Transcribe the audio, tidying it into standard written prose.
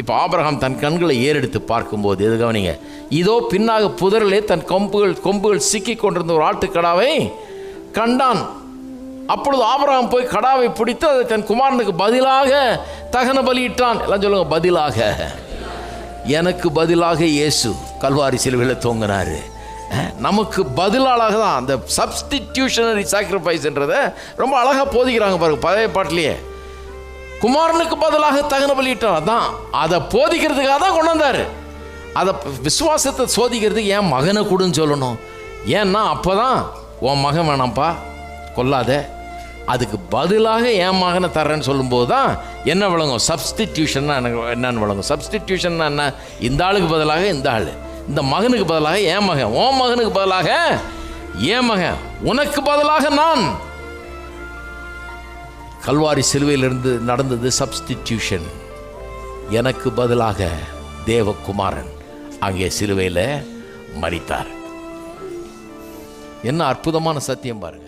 இப்போ ஆபிரகாம் தன் கண்களை ஏறெடுத்து பார்க்கும்போது எது கவனிங்க, இதோ பின்னாக புதரிலே தன் கொம்புகள் சிக்கி கொண்டிருந்த ஒரு ஆட்டுக்கடாவை கண்டான். அப்பொழுது ஆபிரகாம் போய் கடாவை பிடித்து அதை தன் குமாரனுக்கு பதிலாக தகன பலியிட்டான். எல்லாம் சொல்லுங்க, பதிலாக. எனக்கு பதிலாக இயேசு கல்வாரி சிலுவையில் தொங்கினாரு. நமக்கு பதிலாக தான் அந்த சப்ஸ்டிடியூஷனரி சாக்ரிஃபைஸ்ன்றதை ரொம்ப அழகாக போதிக்கிறாங்க பாருங்க பழைய பாட்டிலேயே. குமாரனுக்கு பதிலாக தகன பலியிட்டான். அதான் அதை போதிக்கிறதுக்காக தான் கொண்டு வந்தார். அதை விசுவாசத்தை சோதிக்கிறதுக்கு என் மகனை கூடன்னு சொல்லணும். ஏன்னா அப்போ தான் உன் மகன் வேணாம்ப்பா கொல்லாத, அதுக்கு பதிலாக என் மகனை தர்றேன்னு சொல்லும்போது தான் என்ன விளங்கும், சப்ஸ்டிடியூஷன்னா எனக்கு என்னன்னு விளங்கும். சப்ஸ்டிடியூஷன்னா என்ன, இந்த ஆளுக்கு பதிலாக இந்த ஆள், இந்த மகனுக்கு பதிலாக என் மகன், உன் மகனுக்கு பதிலாக என் மகன், உனக்கு பதிலாக நான். கல்வாரி சிலுவையிலிருந்து நடந்தது சப்ஸ்டிடியூஷன். எனக்கு பதிலாக தேவகுமாரன் அங்கே சிலுவையில் மரித்தார். என்ன அற்புதமான சத்தியம் பாருங்க.